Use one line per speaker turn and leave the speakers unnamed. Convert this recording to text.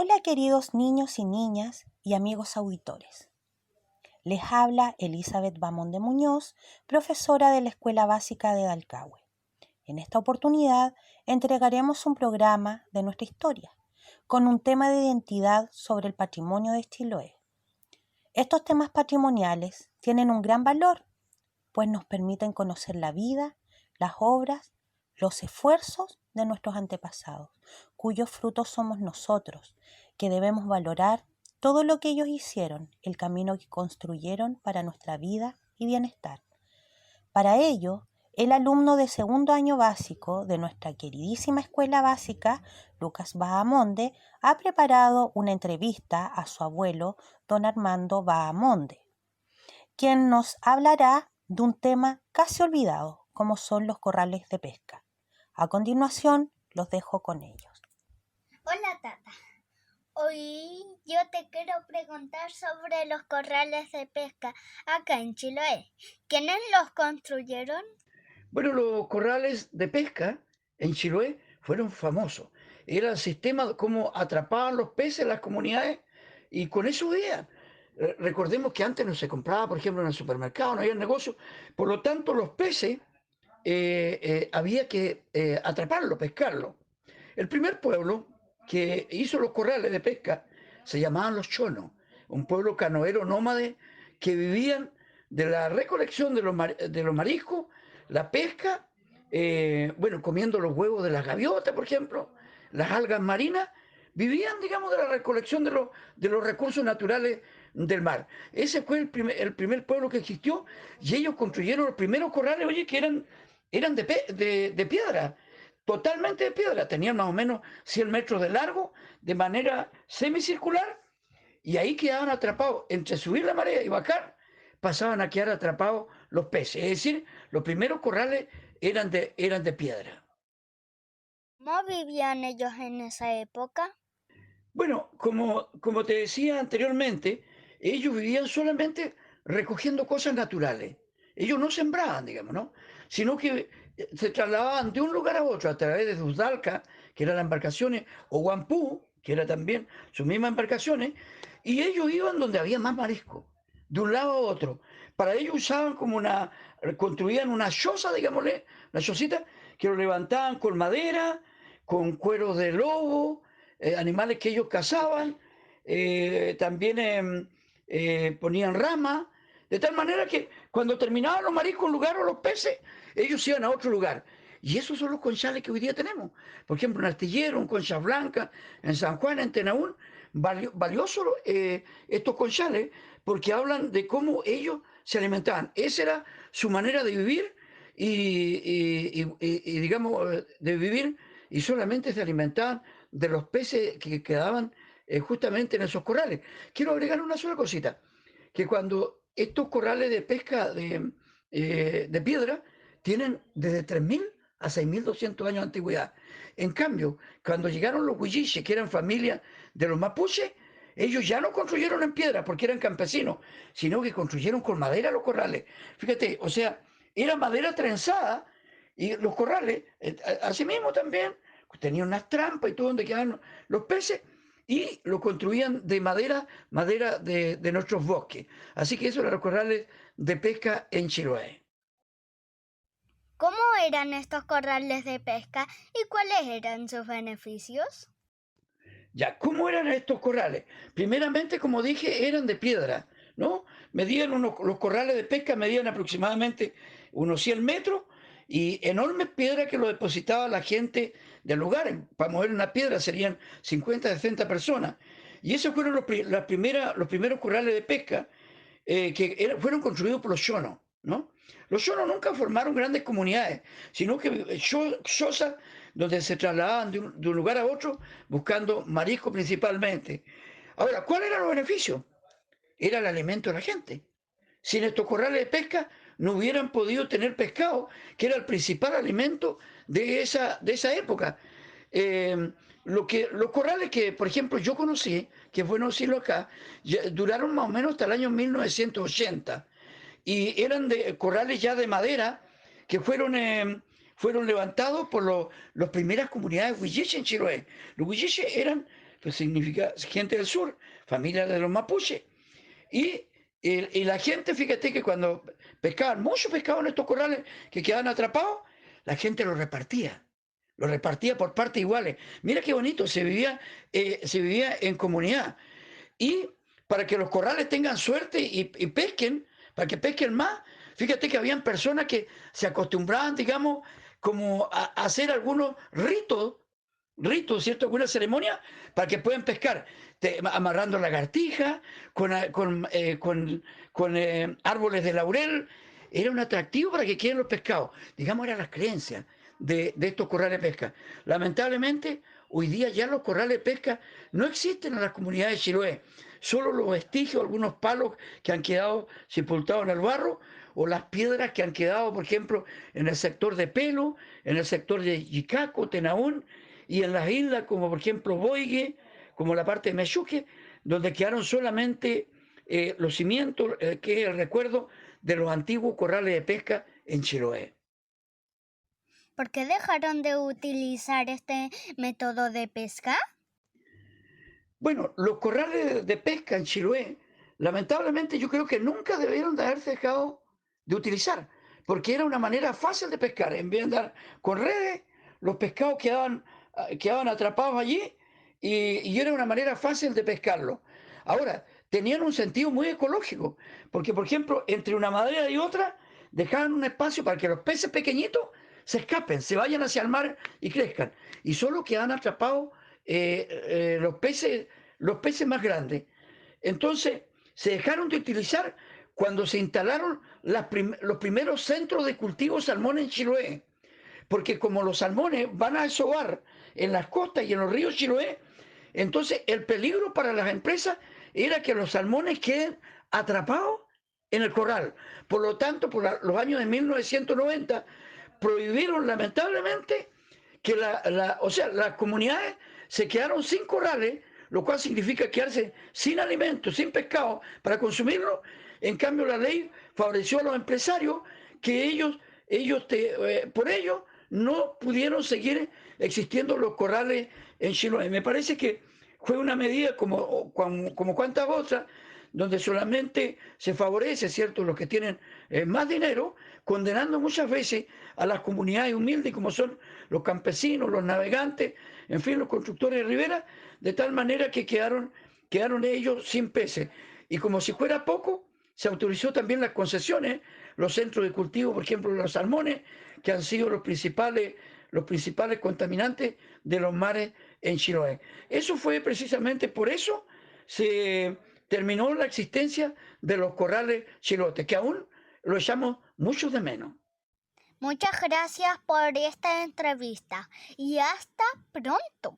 Hola queridos niños y niñas y amigos auditores. Les habla Elizabeth Bamón de Muñoz, profesora de la Escuela Básica de Dalcahue. En esta oportunidad entregaremos un programa de nuestra historia, con un tema de identidad sobre el patrimonio de Chiloé. Estos temas patrimoniales tienen un gran valor, pues nos permiten conocer la vida, las obras, los esfuerzos de nuestros antepasados, cuyos frutos somos nosotros, que debemos valorar todo lo que ellos hicieron, el camino que construyeron para nuestra vida y bienestar. Para ello, el alumno de segundo año básico de nuestra queridísima escuela básica, Lucas Bahamonde, ha preparado una entrevista a su abuelo, don Armando Bahamonde, quien nos hablará de un tema casi olvidado, como son los corrales de pesca. A continuación, los dejo con ellos.
Hola, Tata. Hoy yo te quiero preguntar sobre los corrales de pesca acá en Chiloé. ¿Quiénes los construyeron?
Bueno, los corrales de pesca en Chiloé fueron famosos. Era el sistema como atrapaban los peces en las comunidades y con eso vivían. Recordemos que antes no se compraba, por ejemplo, en el supermercado, no había negocio. Por lo tanto, los peces había que atraparlos, pescarlos. El primer pueblo que hizo los corrales de pesca se llamaban los chonos, un pueblo canoero nómade que vivían de la recolección de los mariscos, la pesca, bueno, comiendo los huevos de las gaviotas, por ejemplo, las algas marinas, vivían, digamos, de la recolección de los recursos naturales del mar. Ese fue el primer pueblo que existió y ellos construyeron los primeros corrales, oye, que eran de piedra, totalmente de piedra, tenían más o menos 100 metros de largo, de manera semicircular, y ahí quedaban atrapados, entre subir la marea y bajar, pasaban a quedar atrapados los peces. Es decir, los primeros corrales eran de piedra.
¿Cómo vivían ellos en esa época?
Bueno, como te decía anteriormente, ellos vivían solamente recogiendo cosas naturales. Ellos no sembraban, digamos, ¿no? Sino que se trasladaban de un lugar a otro a través de Dusdalca, que eran las embarcaciones, o Guampú, que era también sus mismas embarcaciones, y ellos iban donde había más marisco, de un lado a otro. Para ello usaban construían una choza, digámosle, una chocita, que lo levantaban con madera, con cueros de lobo, animales que ellos cazaban, también ponían ramas, de tal manera que cuando terminaban los mariscos en un lugar o los peces, ellos iban a otro lugar. Y esos son los conchales que hoy día tenemos. Por ejemplo, en Artillero, en Conchas Blancas, en San Juan, en Tenaún, valiosos estos conchales porque hablan de cómo ellos se alimentaban. Esa era su manera de vivir y digamos, de vivir y solamente se alimentaban de los peces que quedaban justamente en esos corrales. Quiero agregar una sola cosita, que cuando estos corrales de pesca de piedra tienen desde 3.000 a 6.200 años de antigüedad. En cambio, cuando llegaron los huilliches, que eran familia de los mapuches, ellos ya no construyeron en piedra porque eran campesinos, sino que construyeron con madera los corrales. Fíjate, o sea, era madera trenzada y los corrales, asimismo también, tenían unas trampas y todo donde quedaban los peces y lo construían de madera de nuestros bosques. Así que eso eran los corrales de pesca en Chiloé.
¿Cómo eran estos corrales de pesca y cuáles eran sus beneficios?
Ya, ¿cómo eran estos corrales? Primeramente, como dije, eran de piedra, ¿no? Los corrales de pesca medían aproximadamente unos 100 metros y enormes piedras que lo depositaba la gente del lugar. Para mover una piedra serían 50, 60 personas. Y esos fueron los primeros corrales de pesca fueron construidos por los shonos, ¿no? Los shonos nunca formaron grandes comunidades, sino que chozas donde se trasladaban de un lugar a otro buscando marisco principalmente. Ahora, ¿cuáles eran los beneficios? Era el alimento de la gente. Sin estos corrales de pesca no hubieran podido tener pescado, que era el principal alimento de esa época. Eh, los corrales que, por ejemplo, yo conocí, que es bueno decirlo acá, duraron más o menos hasta el año 1980 y eran corrales ya de madera que fueron levantados por las primeras comunidades huilliches en Chiloé. Los huilliches eran pues significa gente del sur, familia de los mapuches. Y la gente, fíjate que cuando pescaban mucho pescado en estos corrales que quedaban atrapados, la gente lo repartía por partes iguales. Mira qué bonito, se vivía en comunidad. Y para que los corrales tengan suerte y pesquen, para que pesquen más, fíjate que habían personas que se acostumbraban, digamos, como a hacer algunos ritos, ¿cierto? Alguna ceremonia para que puedan pescar, amarrando lagartijas, con árboles de laurel. Era un atractivo para que queden los pescados. Digamos, eran las creencias de estos corrales de pesca. Lamentablemente, hoy día ya los corrales de pesca no existen en las comunidades de Chiloé. Solo los vestigios, algunos palos que han quedado sepultados en el barro, o las piedras que han quedado, por ejemplo, en el sector de Pelo, en el sector de Yicaco, Tenaún, y en las islas como por ejemplo Boigue, como la parte de Mexuque, donde quedaron solamente los cimientos, que es el recuerdo de los antiguos corrales de pesca en Chiloé.
¿Por qué dejaron de utilizar este método de pesca?
Bueno, los corrales de pesca en Chiloé, lamentablemente yo creo que nunca debieron de haberse dejado de utilizar, porque era una manera fácil de pescar. En vez de andar con redes, los pescados quedaban atrapados allí y era una manera fácil de pescarlo. Ahora, tenían un sentido muy ecológico, porque por ejemplo, entre una madera y otra, dejaban un espacio para que los peces pequeñitos se escapen, se vayan hacia el mar y crezcan. Y solo quedan atrapados los peces más grandes. Entonces, se dejaron de utilizar cuando se instalaron los primeros centros de cultivo de salmón en Chiloé, porque como los salmones van a desovar en las costas y en los ríos Chiloé, entonces el peligro para las empresas era que los salmones queden atrapados en el corral. Por lo tanto, por los años de 1990, prohibieron lamentablemente que las comunidades se quedaron sin corrales, lo cual significa quedarse sin alimentos, sin pescado para consumirlo. En cambio, la ley favoreció a los empresarios que por ello no pudieron seguir existiendo los corrales en Chiloé. Me parece que fue una medida como cuantas otras, donde solamente se favorece, ¿cierto?, los que tienen más dinero, condenando muchas veces a las comunidades humildes como son los campesinos, los navegantes, en fin, los constructores de ribera, de tal manera que quedaron ellos sin peces. Y como si fuera poco, se autorizó también las concesiones, los centros de cultivo, por ejemplo, los salmones, que han sido los principales contaminantes de los mares en Chiloé. Eso fue precisamente por eso se terminó la existencia de los corrales chilotes, que aún lo echamos mucho de menos.
Muchas gracias por esta entrevista y hasta pronto.